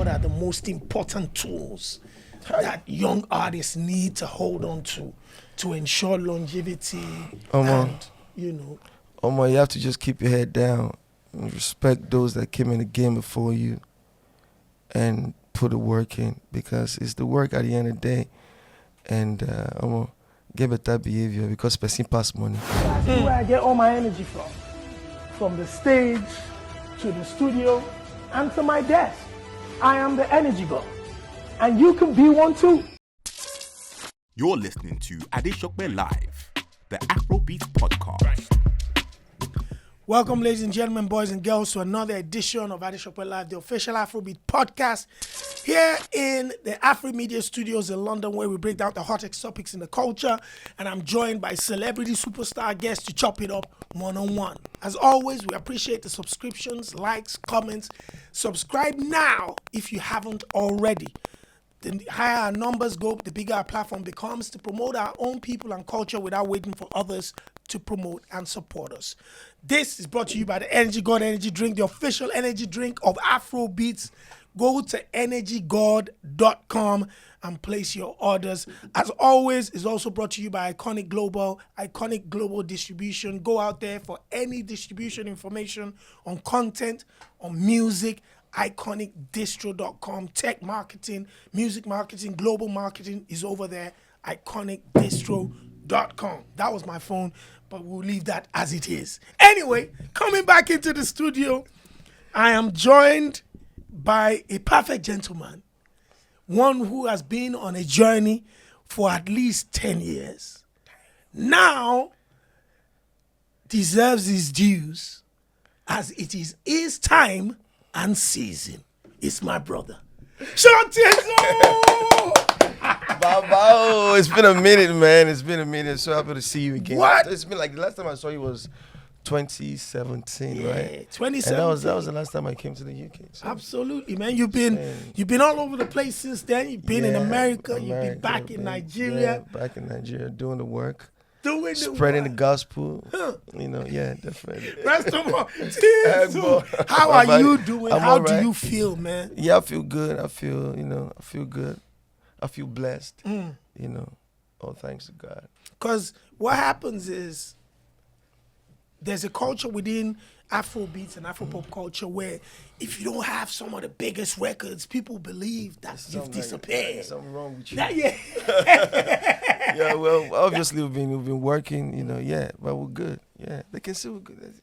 what are the most important tools that young artists need to hold on to ensure longevity and, you know? You have to just keep your head down and respect those that came in the game before you and put the work in, because it's the work at the end of the day. And get better behavior, because person pass money. That's where I get all my energy from the stage to the studio and to my desk. I am the energy god, and you can be one too. You're listening to Adeshokwe Live, the Afrobeats podcast. Welcome, ladies and gentlemen, boys and girls, to another edition of Adeshokwe Live, the official Afrobeat podcast, here in the Afro Media Studios in London, where we break down the hottest topics in the culture. And I'm joined by celebrity superstar guests to chop it up one-on-one. As always, we appreciate the subscriptions, likes, comments. Subscribe now if you haven't already. The higher our numbers go, the bigger our platform becomes to promote our own people and culture without waiting for others to promote and support us. This is brought to you by the Energy God Energy Drink, the official energy drink of Afrobeats. Go to energygod.com and place your orders. As always, it's also brought to you by Iconic Global Distribution. Go out there for any distribution information on content, on music. iconicdistro.com, tech marketing, music marketing, global marketing is over there. iconicdistro.com. That was my phone, but we'll leave that as it is. Anyway, coming back into the studio, I am joined by a perfect gentleman, one who has been on a journey for at least 10 years. Now deserves his dues, as it is his time and season. It's my brother, Tizzle! Baba, it's been a minute, man. It's been a minute. So happy to see you again. What? It's been like the last time I saw you was 2017, right? 2017. And that was the last time I came to the UK. So. Absolutely, man. You've been all over the place since then. You've been in America. You've been back in Nigeria. Yeah, back in Nigeria, doing the work. Spreading the gospel, definitely. First of all, Tizzle, how are you doing? How do you feel, man? Yeah, I feel good. I feel good. I feel blessed. All thanks to God. Because what happens is there's a culture within Afrobeats and Afropop culture where if you don't have some of the biggest records, people believe that you've disappeared. There's something wrong with you. Yeah, well, obviously we've been working, but we're good. Yeah, they can see we're good.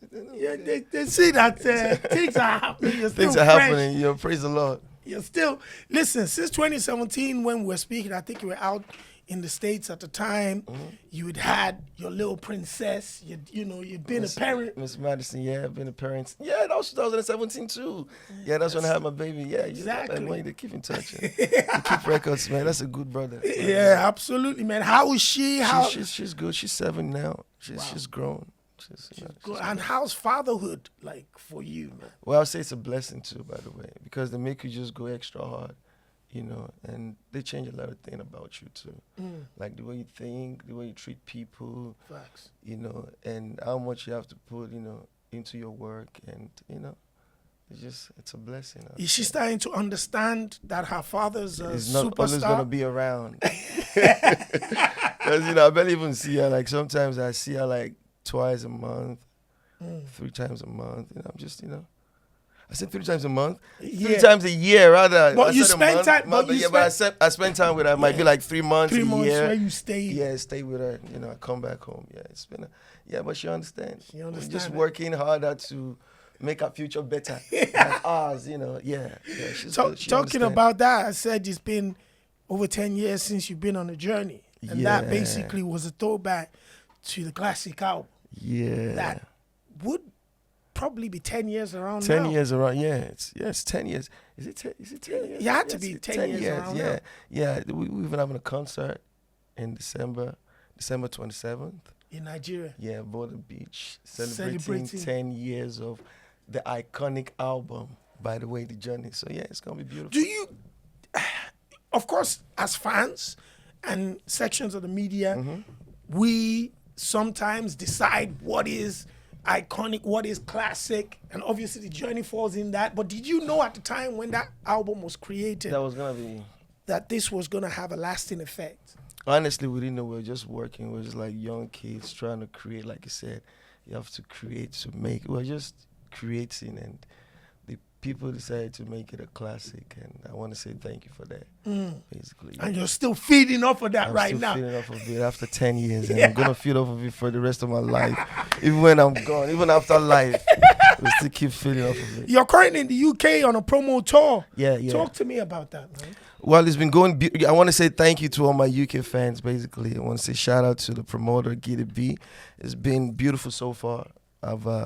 They see that things are happening. You're still things are fresh. happening. Praise the Lord. You're still, listen, since 2017 when we were speaking, I think you were out in the States at the time. You had your little princess. You'd been a parent. Miss Madison, I've been a parent. Yeah, that was 2017 too. Yeah, that's when I had my baby. Yeah, exactly. They keep in touch. They keep records, man. That's a good brother. Yeah, absolutely, man. How is she? She's good. She's 7 now. She's grown. She's good. And how's fatherhood like for you, man? Well, I'll say it's a blessing too, by the way, because they make you just go extra hard. And they change a lot of things about you too. Like the way you think, the way you treat people. Facts. And how much you have to put, into your work, and it's a blessing. Is she starting to understand that her father's a It's not superstar? always gonna be around. Because I barely even see her. Like sometimes I see her like twice a month, 3 times a month, and I'm just I said 3 times a month, 3 times a year rather. But you spend time. But I spend time with her. It might be like 3 months, 3 a months year. where you stay. Yeah, stay with her. I come back home. Yeah, it's been but she understands. She understands. We're just working harder to make our future better than ours. She's good. She Talking understands. about that, I said it's been over 10 years since you've been on a journey, and that basically was a throwback to the classic album. Yeah, that would probably be 10 years around 10 now. years around, it's 10 years. Is it 10 years? You had to be 10 years around now. Yeah. We've been having a concert in December 27th. In Nigeria. Yeah, Border Beach, celebrating 10 years of the iconic album, by the way, The Journey. So it's going to be beautiful. Do you, of course, as fans and sections of the media, we sometimes decide what is iconic, what is classic, and obviously the journey falls in that. But did you know at the time when that album was created That was gonna be. that this was gonna have a lasting effect? Honestly, we didn't know. We were just working. We were just like young kids trying to create. Like you said, you have to create to make. We were just creating, and the people decided to make it a classic. And I want to say thank you for that. Basically, And you're still feeding off of that I'm right still now. feeding off of it after 10 years, and I'm gonna feed off of it for the rest of my life. Even when I'm gone, even after life, we'll still keep feeding off of it. You're currently in the UK on a promo tour. Yeah, yeah. Talk to me about that, man. Well, it's been going. I want to say thank you to all my UK fans. Basically, I want to say shout out to the promoter, Giddy B. It's been beautiful so far.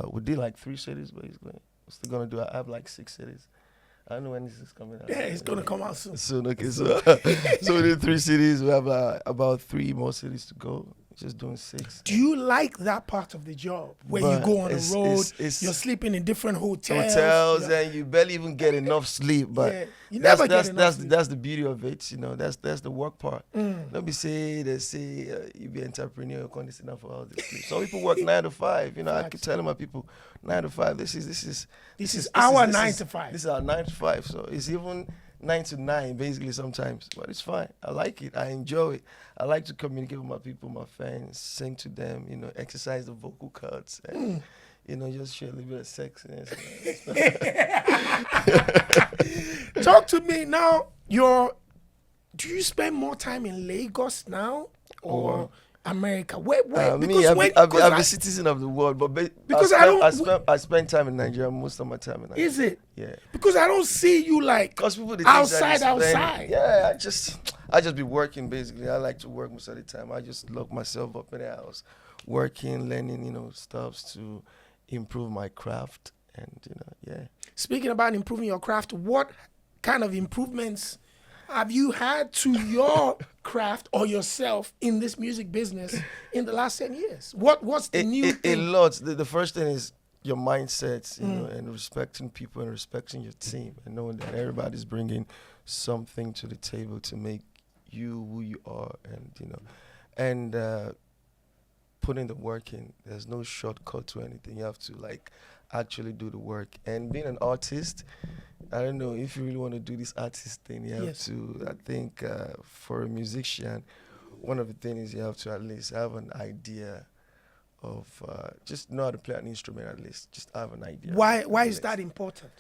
We did like 3 cities basically. We're still gonna do. I have like 6 cities. I don't know when this is coming out. Yeah, it's gonna come out soon. Soon, okay. So, so we did 3 cities. We have about 3 more cities to go. Just doing 6. Do you like that part of the job where you But go on the it's- road, it's you're sleeping in different hotels? Yeah. And you barely even get enough sleep. But Yeah, you never get enough that's sleep. that's the beauty of it. You know, that's the work part. Don't be say they say you be entrepreneur, you can't sit down for all this sleep. Some people work 9 to 5. You know, I keep telling my people 9 to 5. This is our 9 to 5. This is our 9 to 5. So it's even 9 to 9 basically sometimes, but it's fine. I like it. I enjoy it. I like to communicate with my people, my fans, sing to them, you know, exercise the vocal cords, and you know, just share a little bit of sexiness. Talk to me now. Do you spend more time in Lagos now or America? Where? I'm a citizen of the world, but because I spend time in Nigeria most of my time in Nigeria. Is it? Yeah. Because I don't see you like Because people they outside. Yeah, I just be working basically. I like to work most of the time. I just lock myself up in the house, working, learning, you know, stuff to improve my craft, and you know, yeah. Speaking about improving your craft, what kind of improvements have you had to your craft or yourself in this music business in the last 10 years? What's the new thing? A lot. The first thing is your mindset, you know, and respecting people and respecting your team, and knowing that everybody's bringing something to the table to make you who you are, and you know, and putting the work in. There's no shortcut to anything. You have to like actually do the work. And being an artist, I don't know if you really want to do this artist thing. You have to. I think for a musician, one of the things is you have to at least have an idea of just know how to play an instrument. At least just have an idea. Why is that important?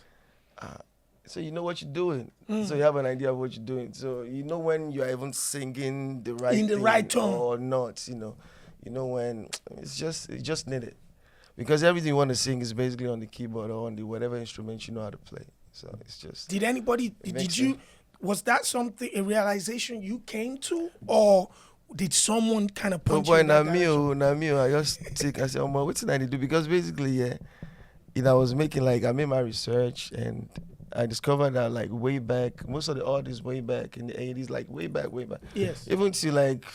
So you know what you're doing. So you have an idea of what you're doing. So you know when you're even singing the right In the thing right tone or not. You know when it's just needed, because everything you want to sing is basically on the keyboard or on the whatever instrument you know how to play. So it's just. Was that something, a realization you came to, or did someone kind of punch you in that direction? I just I said, what did I do? Because basically, yeah, you know, I made my research and I discovered that like way back, most of the artists way back in the 80s, like way back. Yes. Even to like,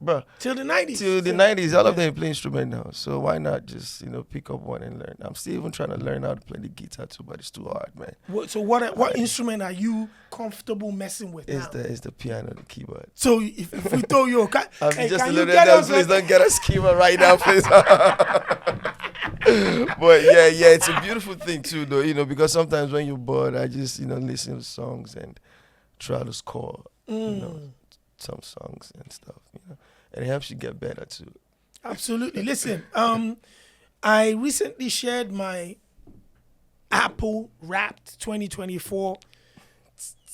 bro. Till the 90s. Till the 90s, all of them play instrument now. So why not just, you know, pick up one and learn? I'm still even trying to learn how to play the guitar too, but it's too hard, man. So what instrument are you comfortable messing with now? It's the piano, the keyboard. So if we told you, can Just a you little get bit, us please don't get us keyboard right now, please. But yeah, it's a beautiful thing too, though, you know, because sometimes when you're bored, I just, you know, listen to songs and try to score, you know, some songs and stuff, you know, and it helps you get better too. Absolutely. Listen, I recently shared my Apple Wrapped 2024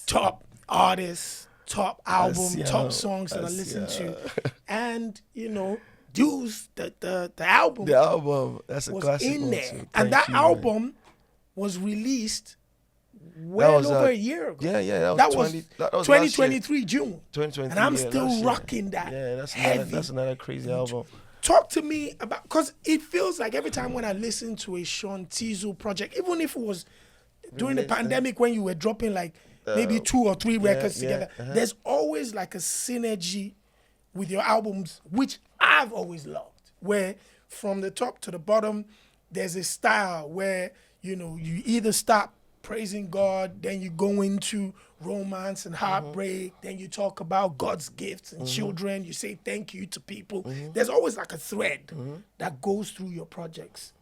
top artists, top album, top songs that I listened to, and you know, Deuce, the album. The album, that's a was classic in one there, too. and that album was released well over a year ago. Yeah, that was 2023 June. 2023, and I'm still rocking that. Yeah, that's another crazy album. Talk to me about, because it feels like every time when I listen to a Sean Tizzle project, even if it was during the pandemic when you were dropping like maybe 2 or 3 records together, there's always like a synergy with your albums, which I've always loved, where from the top to the bottom, there's a style where, you know, you either start praising God, then you go into romance and heartbreak, then you talk about God's gifts and children, you say thank you to people. There's always like a thread that goes through your projects.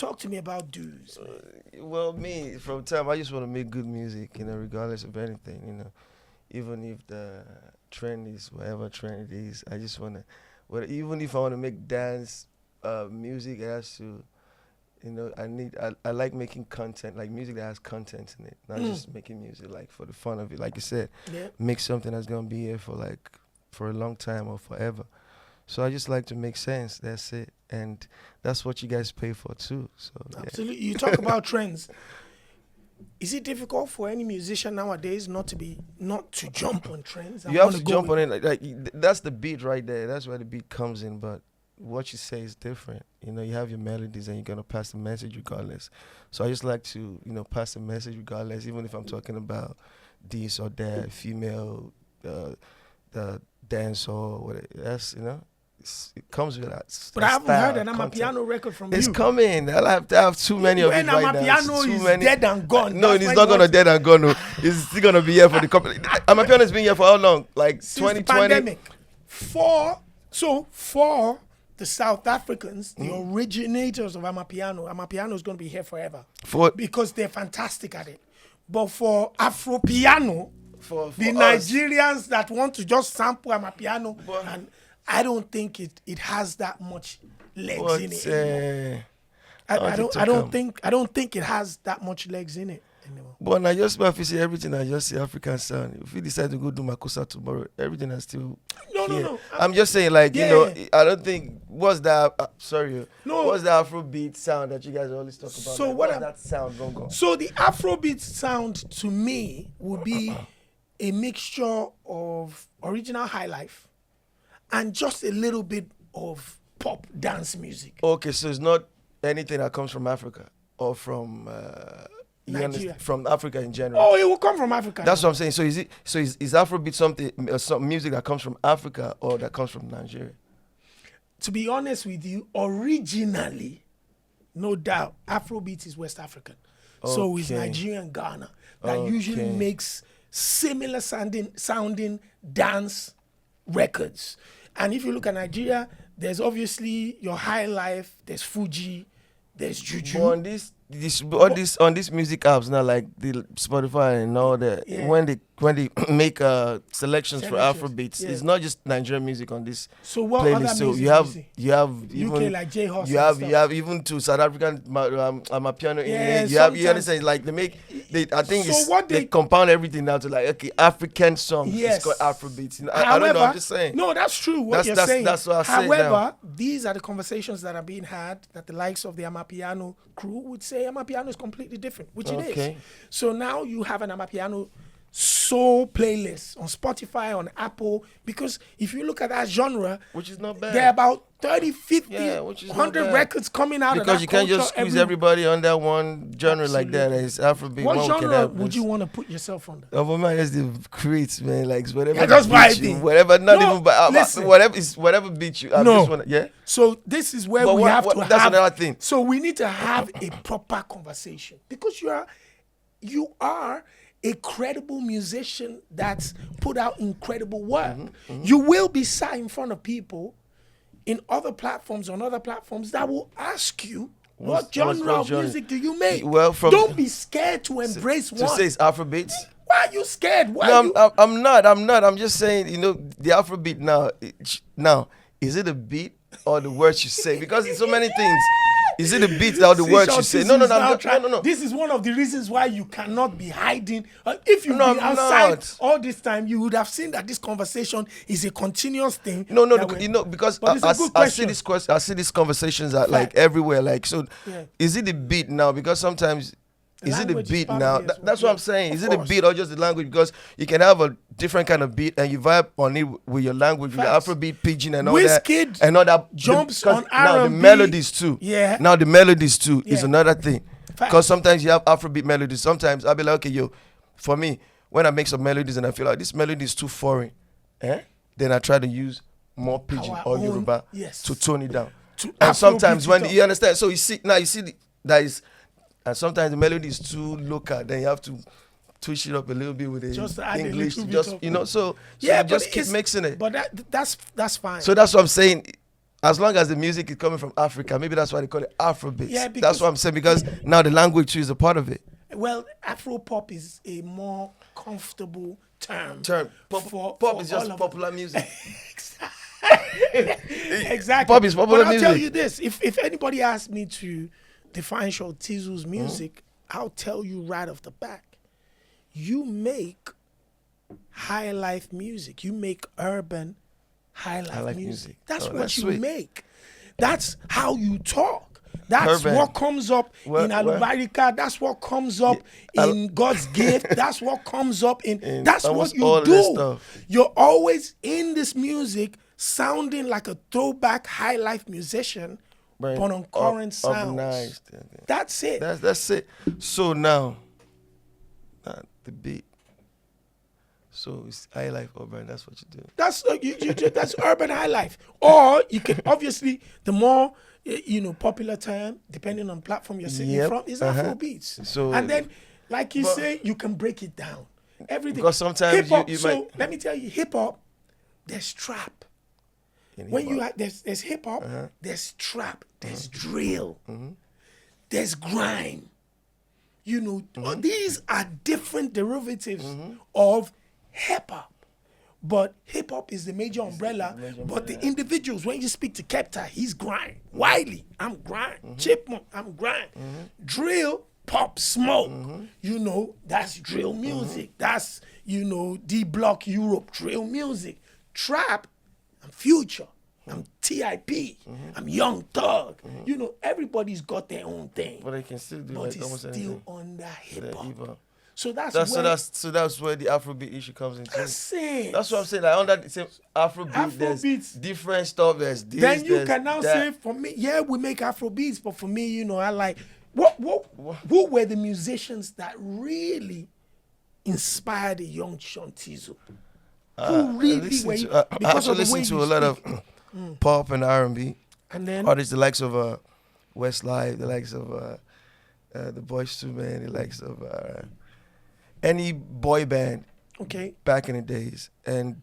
Talk to me about dues. Well, me, from time, I just want to make good music, regardless of anything, Even if the trend is whatever trend it is, I just want to, even if I want to make dance music, it has to, I like making content, like music that has content in it, not just making music like for the fun of it. Like you said, make something that's going to be here for a long time or forever. So I just like to make sense. That's it. And that's what you guys pay for too. So absolutely. You talk about trends. Is it difficult for any musician nowadays not to jump on trends? You have to jump on it. Like that's the beat right there. That's where the beat comes in. But what you say is different. You have your melodies and you're gonna pass the message regardless. So I just like to, pass the message regardless, even if I'm talking about this or that, female, the dance or whatever. That's it comes with that. But I haven't heard an Amapiano record from you. It's coming. I'll have to have too many of it right now. When Amapiano is dead and gone. No, it's not gonna dead and gone. No. It's still gonna be here for the company. Amapiano has been here for how long? Like 2020. Pandemic. For the South Africans, the originators of Amapiano is gonna be here forever. Because they're fantastic at it. But for Afropiano, for the Nigerians that want to just sample Amapiano, and I don't think it has that much legs in it. I don't think it has that much legs in it anymore. But I just if you see everything, I just see African sound. If you decide to go do Makosa tomorrow, everything is still No. I'm just saying, I don't think what's that Afrobeat sound that you guys always talk about? So what's that sound going on? So the Afrobeat sound to me would be a mixture of original high life and just a little bit of pop dance music. Okay, so it's not anything that comes from Africa or from Nigeria. From Africa in general. Oh, it will come from Africa. That's what I'm saying. So is Afrobeat some music that comes from Africa or that comes from Nigeria? To be honest with you, originally, no doubt, Afrobeat is West African. Okay. So it's Nigerian Ghana that usually makes similar sounding dance records. And if you look at Nigeria, there's obviously your high life, there's Fuji, there's Juju. But on these music apps now, like the Spotify and all that, when they make selections for Afrobeats, it's not just Nigerian music on this playlist. So you have even UK like J-Hus. You have even to South African Amapiano in it. You understand? Like they compound everything now to African songs. Yes. It's called Afrobeats. However, I don't know. I'm just saying. No, that's true. What you're saying. That's what I say. However, these are the conversations that are being had that the likes of the Amapiano crew would say Amapiano is completely different, which it is. So now you have an Amapiano soul playlist on Spotify, on Apple, because if you look at that genre, which is not bad, there are about 30, 50, 100 records coming out because of that you can't just squeeze everybody under one genre like that. It's Afrobeat. What genre would you want to put yourself under? Oh man, it's the creates, man. Like whatever. Just whatever beat you. So this is where that's another thing. So we need to have a proper conversation because you are a credible musician that's put out incredible work. You will be sat in front of people in other platforms, on other platforms that will ask you, what genre of music do you make? Well, don't be scared to embrace one. To say it's Afrobeats? Why are you scared? I'm not. I'm just saying, the Afrobeat now, is it a beat or the words you say? Because it's so many things. Is it the beat or the words you say? No. This is one of the reasons why you cannot be hiding. If you be outside all this time, you would have seen that this conversation is a continuous thing. Because I see these conversations at everywhere. Is it the beat now? Because sometimes. Is it the beat now? That's what I'm saying. Is it the beat or just the language? Because you can have a different kind of beat and you vibe on it with your language, with the Afrobeat, pidgin and all that. And all that jumps on R&B. Now the melodies too. Yeah. Now the melodies too is another thing. Because sometimes you have Afrobeat melodies. Sometimes I'll be like, okay, for me, when I make some melodies and I feel like this melody is too foreign, then I try to use more pidgin or Yoruba to tone it down. And sometimes when you understand, so you see that is. And sometimes the melody is too local, then you have to twist it up a little bit with the English, so just keep mixing it. But that's fine. So that's what I'm saying. as long as the music is coming from Africa, maybe that's why they call it Afrobeats. Yeah, That's what I'm saying, because now the language too is a part of it. Well, Afro-pop is a more comfortable term. Pop is just all of popular music. Exactly. Pop is popular but I'll music. tell you this: if anybody asks me to define Short Tizzle's music, I'll tell you right off the back: you make high life music. You make urban high life music. That's what that's you sweet. make. That's how you talk. That's Urban. what comes up Well, in Alubarika. That's what comes up in God's gift. That's what comes up in. That's what almost you all this do. stuff. You're always in this music, sounding like a throwback high life musician, Right. but on current sounds. Organized. That's it. That's it. So now, the beat. So it's high life urban. That's what you do. That's that's urban high life. Or you can obviously the more popular term, depending on platform you're sitting Yep. from, is Afrobeats. So- and then, like you But- say, you can break it down. Everything. Because sometimes hip-hop, you so might- let me tell you, hip hop, there's trap. In When you hip-hop. there's hip hop, there's trap, there's drill, there's grime. These are different derivatives of hip hop. But hip hop is the major umbrella. But the individuals, when you speak to Kepta, he's grime. Wiley, I'm grime. Chipmunk, I'm grime. Drill, Pop Smoke. That's drill music. That's D Block Europe drill music. Trap, I'm Future. I'm TIP. I'm Young Thug. Everybody's got their own thing. But they can still do But like it's almost still anything. under hip Yeah, hop. hip-hop. So that's That's where the Afrobeat issue comes into. That's it. That's what I'm saying. Like under the same Afrobeat, there's Afrobeats. different stuff. There's this. Then you there's can now that. say, for me, yeah, we make Afrobeats, but for me, I like who were the musicians that really inspired the young Sean Tizzle? Who really were I because actually of the way listen to you a lot speak. of pop and R&B. And then Artists the likes of Westlife, the likes of the Boyz II Men, the likes of any boy band okay, back in the days. And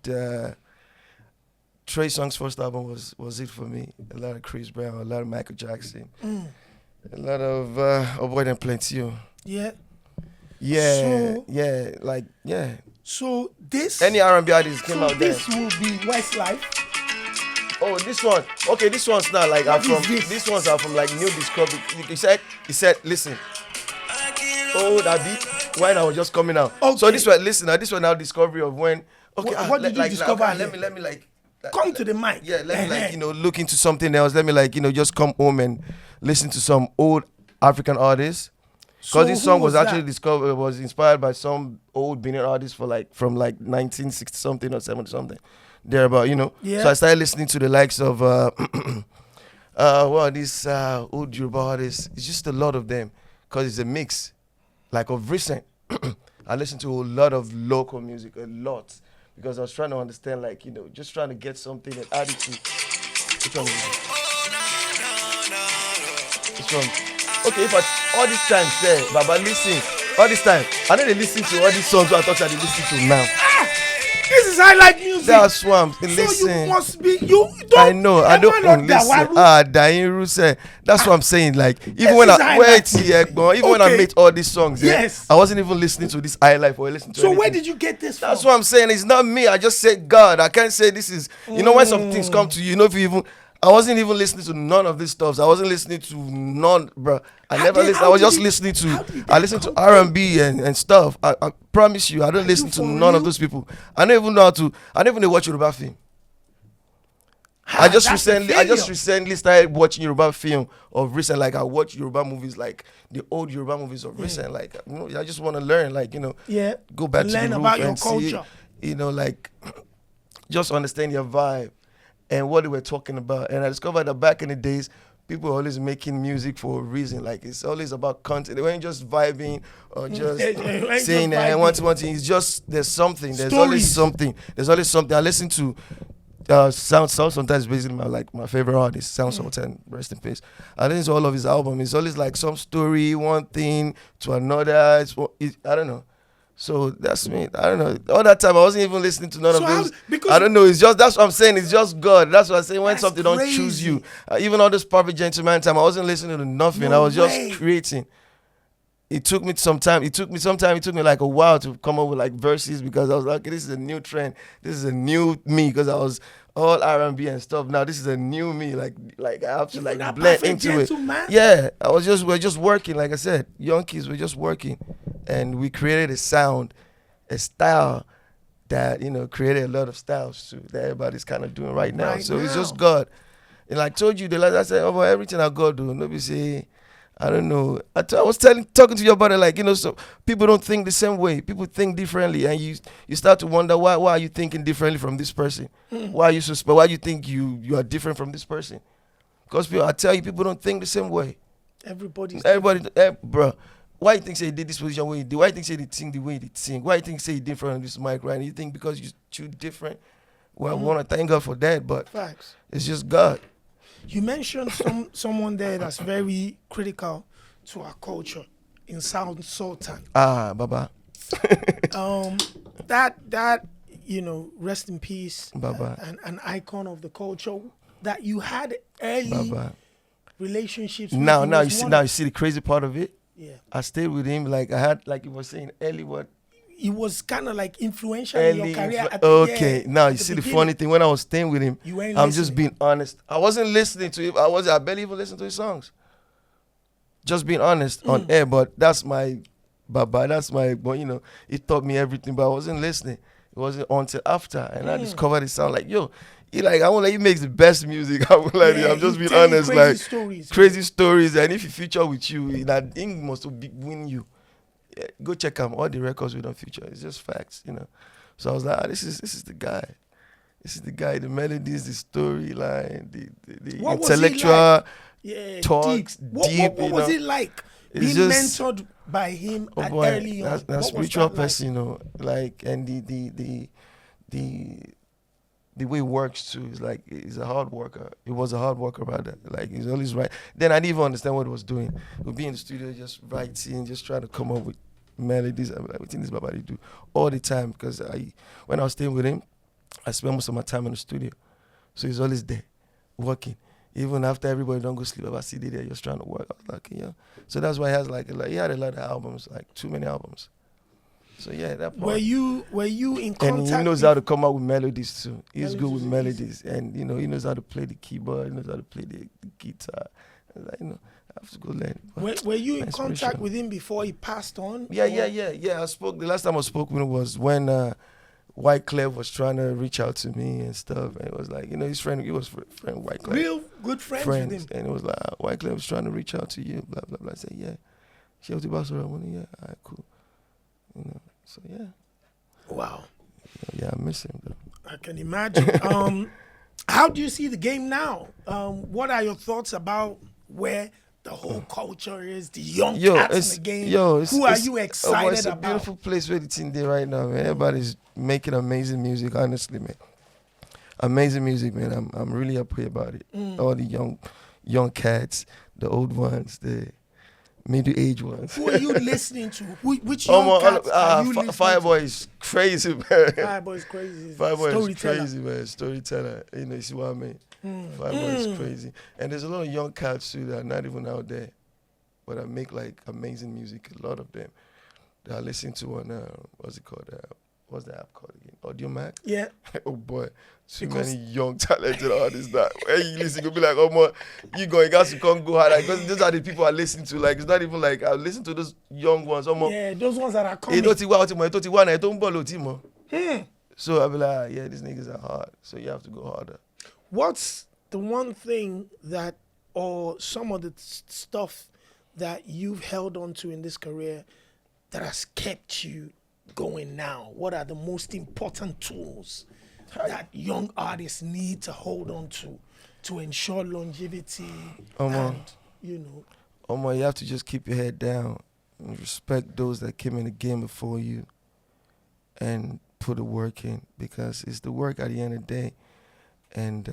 Trey Songz's first album was it for me. A lot of Chris Brown, a lot of Michael Jackson, a lot of Boy Them Plenty. yeah. So this Any R&B artist came out there. this will be Westlife. Oh, this one. Okay, this one's not like What I'm is from. this? These ones are from like new discovery. He said, listen. Oh, that beat when I was just coming out. Okay. So this one now discovery of when. Okay, What did you discover let here? me like. Come to the mic. Yeah, let me like look into something else. Let me just come home and listen to some old African artists. So Because this song who was actually that? was inspired by some old Benin artist from 1960 something or 70 something. Thereabout, Yeah. So I started listening to the likes of these old Yoruba artists. It's just a lot of them because it's a mix. Like of recent, I listened to a lot of local music, a lot, because I was trying to understand, just trying to get something and add it to. Which one is it? Which one? Okay, if all this time, say, Baba, listen, all this time, I know they listen to all these songs I thought I listen to now. This is highlight music. That's why I'm so listening. you must be you. Don't, I know. I don't everyone know listen. Dawaru. Dairu say. That's what I'm saying. Like even This when is I highlight even when I Okay. made all these songs, Yes. I wasn't even listening to this highlight or listening to. So where anything. did you get this That's from? what I'm saying. It's not me. I just said God. I can't say this is. When some things come to you, if you even. I wasn't even listening to none of these stuffs. I wasn't listening to none, bro. I never listened. I was just listening to. I listened to R&B and stuff. I promise you, I don't listen to for none of real? those people. I don't even know how to. I don't even watch Yoruba film. I just recently started watching Yoruba film of recent. Like I watch Yoruba movies, like the old Yoruba movies of recent. Like I just want to learn, Yeah. go back to Learn the root about your and see, culture. just understand your vibe and what they were talking about. And I discovered that back in the days, people were always making music for a reason. Like it's always about content. They weren't just vibing or just ain't saying just that vibing. one thing. It's just there's something. There's Stories. always something. There's always something. I listen to Sound sometimes basically my favorite artist, Sound Sultan, rest in peace. I listen to all of his albums. It's always like some story, one thing to another. I don't know. So that's me. I don't know. All that time I wasn't even listening to none So of how- those. because- I don't know. It's just that's what I'm saying. It's just God. That's what I'm saying. When That's something don't choose crazy. you, even all this perfect gentleman time, I wasn't listening to nothing. No I was way. just creating. It took me some time. It took me like a while to come up with like verses because I was like, okay, this is a new trend. This is a new me because I was all R&B and stuff. Now this is a new me. Like I have to like That blend perfect into it. gentleman? Yeah, we're just working. Like I said, young kids, we're just working, and we created a sound, a style that created a lot of styles too that everybody's kind of doing right now. Right So it's now. just God. And like I told you, I said, oh, but everything I God do, nobody say. I don't know. I was talking to your brother, like, so people don't think the same way. People think differently, and you start to wonder why are you thinking differently from this person? Why are you suspect? Why do you think you are different from this person? Because I tell you, people don't think the same way. Everybody, Bro. Why you think say he did this position way he did? Why you think say they sing the way they sing? Why you think say he different on this mic, right? And you think because you two different? Well, I want to thank God for that, but facts. it's just God. You mentioned someone there that's very critical to our culture in Sound Sultan. Baba. That rest in peace. Baba. An icon of the culture that you had early Baba. relationships with. Now He you was see one now of- you see the crazy part of it. Yeah. I stayed with him like I had like you were saying early what He was kind of like influential in early your career. influ- At the, okay yeah, now at you the see the beginning. funny thing when I was staying with him You weren't I'm just listening. being honest. I wasn't listening to him. I barely even listened to his songs. Just being honest on air, but that's my baba, that's my but he taught me everything, but I wasn't listening. It wasn't until after and I discovered it sound like I won't let he makes the best music. I won't let Yeah, I'm just he being tell you honest, crazy like stories, crazy stories, and if he feature with you, that thing must win you. Yeah, go check out all the records we don't feature. It's just facts, So I was like, this is the guy. This is the guy. The melodies, the storyline, the What was he intellectual like? Yeah, talks, deep. What was it like It's being just- mentored by him Oh at boy, early on? that's What was spiritual that like? person, like and the way he works too is like he's a hard worker. He was a hard worker rather. Like he's always right. Then I didn't even understand what he was doing. He'd be in the studio just writing, just trying to come up with melodies. I'm like, what thing this Baba do all the time? Because when I was staying with him, I spent most of my time in the studio. So he's always there, working. Even after everybody don't go sleep, I see there just trying to work. I was like, So that's why he has he had a lot of albums, like too many albums. So yeah, that part. Were you in contact? And he knows how to come up with melodies too. He's good with Melodies melodies, and he knows how to play the keyboard. He knows how to play the guitar. I have to go learn. Were you in Inspiration. contact with him before he passed on? Yeah. I spoke. The last time I spoke with him was when White Clef was trying to reach out to me and stuff, and it was like his friend. He was friend White Clef. Real good friends with him. And it was like White Clef was trying to reach out to you. Blah blah blah. I said yeah. She was about to money. Yeah, all right, cool. So yeah. Wow. Yeah, I miss him though. I can imagine. How do you see the game now? What are your thoughts about where the whole culture is, the young cats in the game? Who are you excited it's a about? beautiful place where it's in there right now, man. Everybody's making amazing music, honestly, man. Amazing music, man. I'm really happy about it. All the young cats, the old ones, the middle-aged ones. Who are you listening to? Which young cats are you listening Fireboy is crazy, man. to? Fireboy is crazy. Fireboy is Storyteller. crazy, man. Storyteller. You see what I mean? Fireboy is crazy. And there's a lot of young cats too that are not even out there, but that make like amazing music. A lot of them that I listen to on what's it called? What's the app called again? Audio Mac. Yeah. Oh boy, too Because- many young talented artists that when you listen, you'll be like, oh my, you got to come go hard. Like, because those are the people I listen to. Like, it's not even like I listen to those young ones. Yeah, those ones that are coming. So I'll be like, yeah, these niggas are hard. So you have to go harder. What's the one thing that, or some of the stuff that you've held on to in this career that has kept you going now? What are the most important tools that young artists need to hold on to ensure longevity and, You have to just keep your head down and respect those that came in the game before you and put the work in, because it's the work at the end of the day. And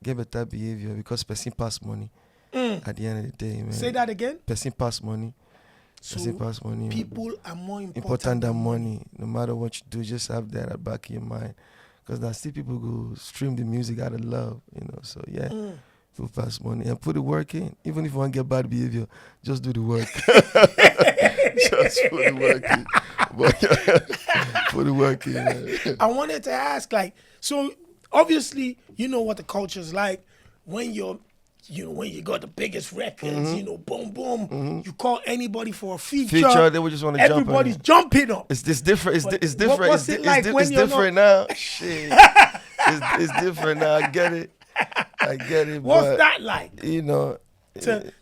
get better behavior, because person pass money at the end of the day, man. say that again. Person pass money. So Nothing past money. people are more Important than money. No matter what you do, just have that at the back of your mind. Because now see people go stream the music out of love, So yeah, people pass money and put the work in. Even if you want to get bad behavior, just do the work. Just put the work in. But, put the work in. Man. I wanted to ask, so obviously you know what the culture is like when when you got the biggest records, boom, boom, you call anybody for a feature. They would just want to jump. Everybody's jumping up. It's different. It's different. What's it like when it's you're different now. Shit. It's different now. I get it. What's that like? To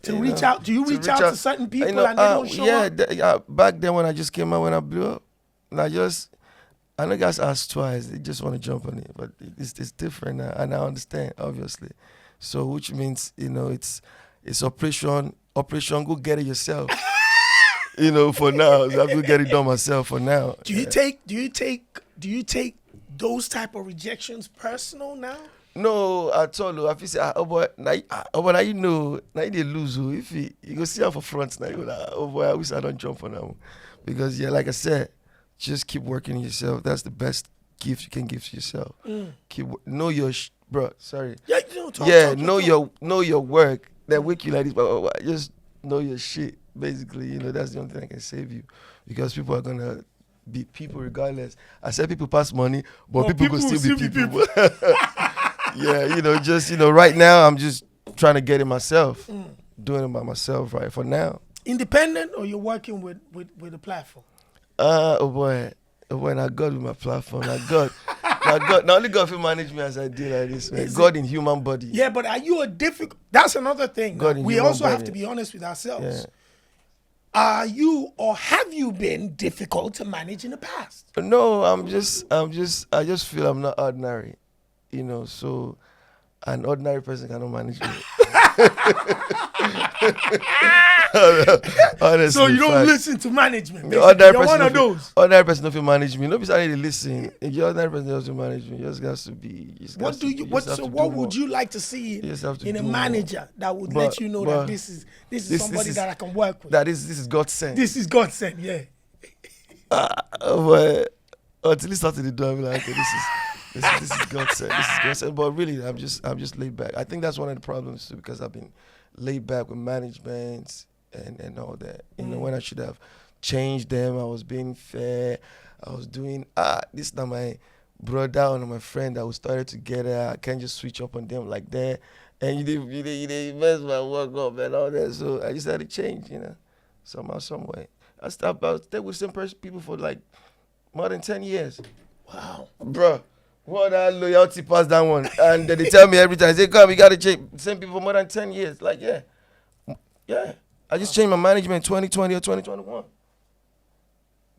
reach out. Do you reach out to certain people and they don't show up? Yeah. Back then when I just came out, when I blew up, I know guys asked twice. They just want to jump on it, but it's different now, and I understand obviously. So which means it's operation. Go get it yourself. For now, so I will get it done myself for now. Do you take those type of rejections personal now? No, I told you. I feel say, now you they lose. If you go see her for front now, you go like, I wish I don't jump on that one. Because like I said, just keep working on yourself. That's the best gift you can give to yourself. Know your bro. Sorry. Yeah, know your work. That wake you like this. Just know your shit. Basically, that's the only thing that can save you. Because people are gonna be people regardless. I said people pass money, but people can still be people. Yeah, right now I'm just trying to get it myself. Doing it by myself right for now. Independent, or you're working with a platform? When I got with my platform, not only God will manage me as I do like this, man. God in human body. Yeah, but are you that's another thing. We also have to be honest with ourselves. Yeah. Are you or have you been difficult to manage in the past? No, I just feel I'm not ordinary. So an ordinary person cannot manage me. Honestly, so you don't listen to management. You're one of those. Ordinary person don't feel manage me. Nobody's I need to listen. If you're ordinary person doesn't manage me, you just got to be. What would you like to see in a manager that would let you know that this is somebody that I can work with? This is God sent. This is God sent. Yeah. Until he started the door, I'm like, okay, this is God sent. This is God sent. But really, I'm just laid back. I think that's one of the problems too, because I've been laid back with management and all that. When I should have changed them, I was being fair. I was doing this now my brother and my friend that we started together. I can't just switch up on them like that. And you mess my work up and all that. So I just had to change, somehow, some way. I stayed with the same people for like more than 10 years. Wow. Bruh. What that loyalty past that one. And they tell me every time, they come, you got to change. Same people for more than 10 years. Like, yeah. I just changed my management 2020 or 2021.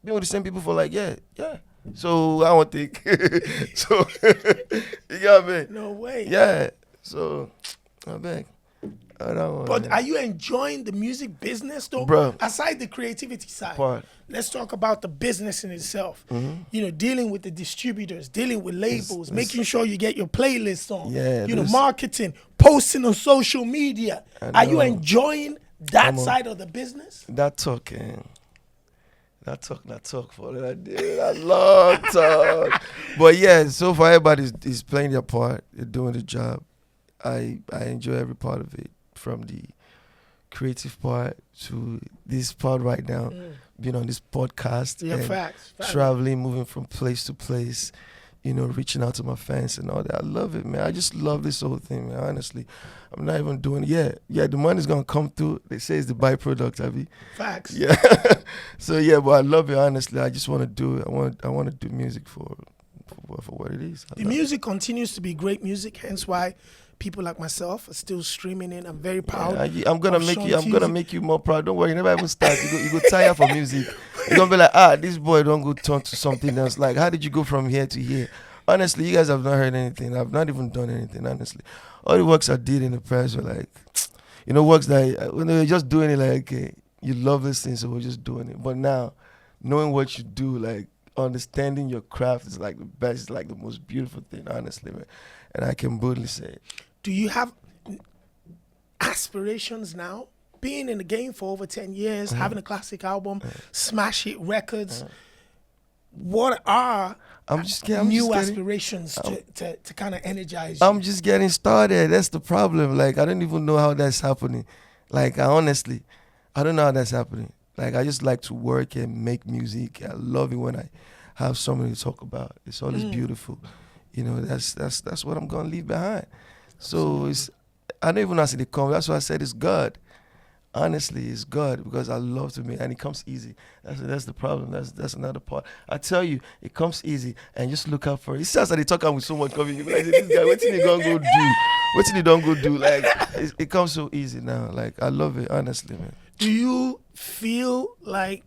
Been with the same people for like, yeah. So, I won't think. So, you got me? No way. Yeah. So, I beg. But are you enjoying the music business though? Bro. Aside the creativity side, let's talk about the business in itself. Dealing with the distributors, dealing with labels, making sure you get your playlist on, marketing, posting on social media. Are you enjoying that side of the business? That talk for that long talk. But yeah, so far everybody is playing their part, they're doing the job. I enjoy every part of it. From the creative part to this part right now, being on this podcast, facts. Traveling, moving from place to place, reaching out to my fans and all that. I love it, man. I just love this whole thing, man. Honestly, I'm not even doing it. Yeah, the money's gonna come through. They say it's the byproduct, Abby. Facts. Yeah. So yeah, but I love it. Honestly, I just want to do it. I want to do music for what it is. The music continues to be great music, hence why people like myself are still streaming it. I'm very proud. Yeah, I'm gonna make you more proud. Don't worry, you never even start. You go tire for music. You're gonna be like, this boy don't go turn to something else. Like, how did you go from here to here? Honestly, you guys have not heard anything. I've not even done anything, honestly. All the works I did in the past were like, works that when you're just doing it like, okay, you love this thing, so we're just doing it. But now, knowing what you do, like understanding your craft is like the best, it's like the most beautiful thing, honestly, man. And I can boldly say it. Do you have aspirations now being in the game for over 10 years, having a classic album, smash hit records, what are I'm just getting aspirations to kind of energize you? I'm just getting started. That's the problem. Like, I don't even know how that's happening. Like, honestly, I don't know how that's happening. Like, I just like to work and make music. I love it when I have something to talk about. It's always beautiful. You know, that's what I'm gonna leave behind. So I don't even know how to come. That's why I said it's God. Honestly, it's God, because I love to make, and it comes easy. That's the problem. That's another part. I tell you, it comes easy, and just look out for it. It sounds like they talking with so much coffee. You be like, this guy, what he gonna go do? What he don't go do? Like, it comes so easy now. Like, I love it, honestly, man. Do you feel like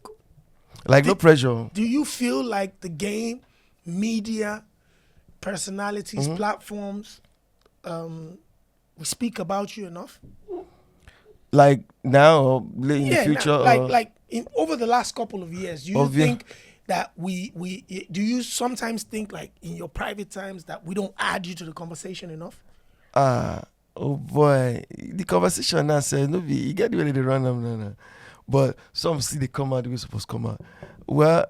no pressure. Do you feel like the game, media, personalities, platforms, we speak about you enough? Like now or in the future? Like over the last couple of years, do you think that do you sometimes think, like, in your private times, that we don't add you to the conversation enough? Oh boy, the conversation now says, no, you get ready to run them now. But some see they come out the way it's supposed to come out. Well,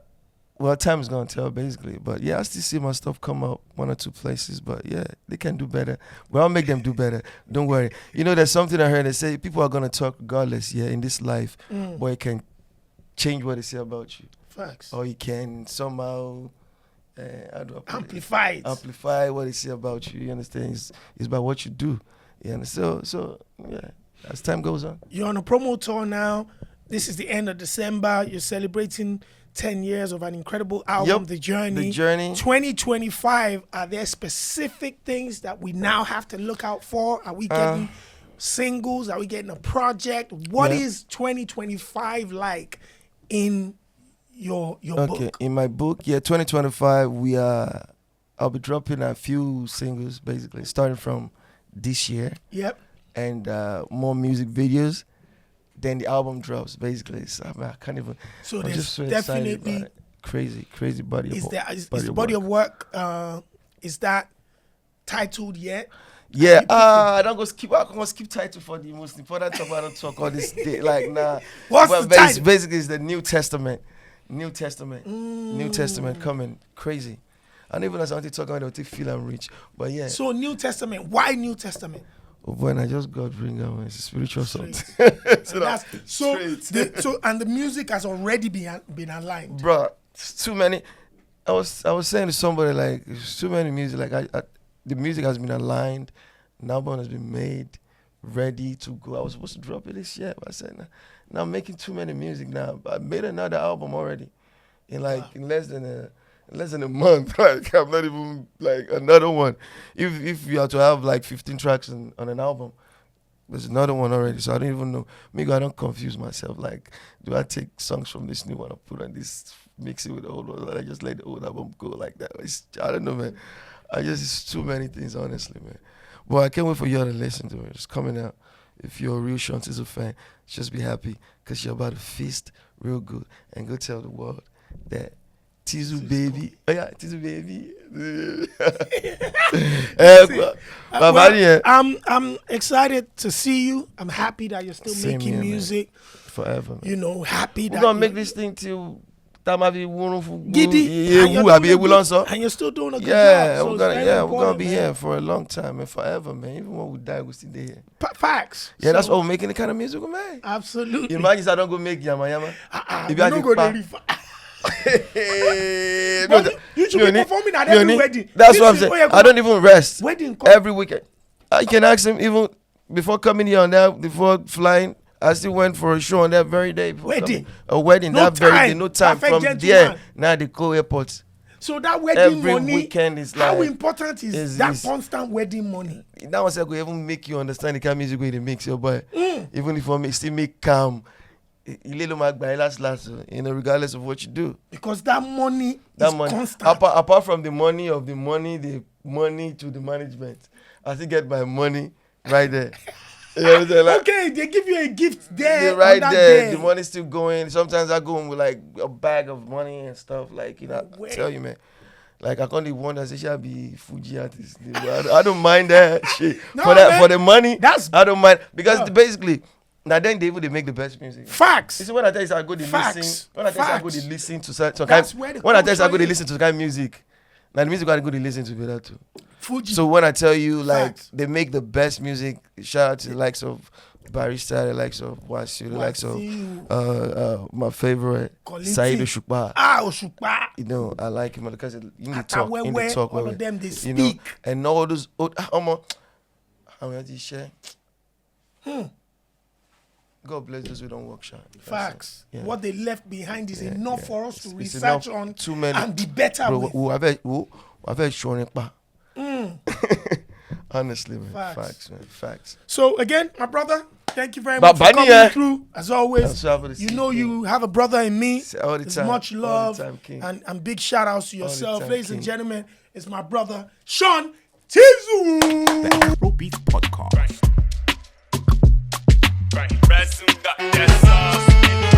time is gonna tell, basically. But yeah, I still see my stuff come out 1 or 2 places. But yeah, they can do better. Well, I'll make them do better. Don't worry. You know, there's something I heard. They say people are gonna talk regardless. Yeah, in this life, but it can change what they say about you. Facts. Or you can somehow amplify what they say about you. You understand? It's about what you do. You understand? So yeah, as time goes on. You're on a promo tour now. This is the end of December. You're celebrating 10 years of an incredible album, The Journey. 2025, are there specific things that we now have to look out for? Are we getting singles? Are we getting a project? What is 2025 like in your book? Okay, in my book, 2025, I'll be dropping a few singles, basically, starting from this year. Yep. And more music videos. Then the album drops, basically. So, I can't even. So I'm there's just so definitely crazy body of work. Is the body of work, is that titled yet? Yeah, I don't go skip. I'm gonna skip title for the most important stuff. I don't talk all this day. Like, nah. What's the title? Basically, it's the New Testament. New Testament coming crazy. I don't even know something to talk about. They feel I'm rich, but yeah. So New Testament. Why New Testament? When I just got bring out, it's a spiritual something. So and the music has already been aligned. Bro, it's too many. I was saying to somebody, like, it's too many music. Like, the music has been aligned. An album has been made, ready to go. I was supposed to drop it this year, but I said, now I'm making too many music now. I made another album already in less than a month. Like, I'm not even, like, another one. If you have to have like 15 tracks on an album, there's another one already. So I don't even know. Maybe I don't confuse myself. Like, do I take songs from this new one and put on this, mix it with the old one, or I just let the old album go like that? I don't know, man. It's too many things, honestly, man. But I can't wait for y'all to listen to it. It's coming out. If you're a real Sean Tizzle fan, just be happy, because you're about to feast real good and go tell the world that Tizzle baby. Oh yeah, Tizzle baby. I'm excited to see you. I'm happy that you're still making music. Man. Forever, man. You know, happy that we're gonna make this thing till Giddy. And you're still doing a good job. We're gonna be here for a long time and forever, man. Even when we die, we'll still here. Facts. Yeah, that's what we're making the kind of music we make. Absolutely. Imagine I don't go make yama yama. You don't go very far. You should be performing at every wedding. That's what I'm saying. I don't even rest. Wedding every weekend. I can ask him, even before coming here on that, before flying, I still went for a show on that very day. A wedding no that very day. No time. Perfect from there. Now they go airport. So that wedding every money, weekend is like, how important is that constant wedding money? That was like, even make you understand the kind of music way they mix your boy. Even if I still make calm. You know, regardless of what you do. Because that money is constant. Apart from the money to the management, I still get my money right there. You know what I'm saying? Like, okay, they give you a gift there. Right there. Day. The money's still going. Sometimes I go in with like a bag of money and stuff. Like, you know, I tell you, man. Like, I can't even wonder, say, she'll be Fuji artist. I don't mind that shit. No, for the money, I don't mind. Because basically, Now then they make the best music. Facts. You see, when I tell you I go to Facts. listen, when I tell you I go to Facts. listen to some That's kind, where the when I tell you I go to culture listen to some kind of music, now the music I go to listen to better too. Fuji. So when I tell you like Facts. they make the best music, shout out to the likes of Barista, the likes of Wasiu, the likes of my favorite Quality. Said Osupa. Oshupa. You know, I like him because in the Atawewe, talk, all where of them, they you know, speak. and all those how many share. God bless those who don't work sharp. Facts. Yeah. What they left behind is enough for us to It's research enough. on Too many. and be better Bro, with. I've shown it back. Honestly, man. Facts. Facts, man. Facts. So again, my brother, thank you very But much for Bunny, coming through. As always, I'm so happy to you see know you. you have a brother in me. All the There's time. much All the love time, King. and big shout outs to yourself. time, Ladies and King. gentlemen, it's my brother, Sean Tizzle. The Afrobeats Podcast. Right, Razzle got that sauce.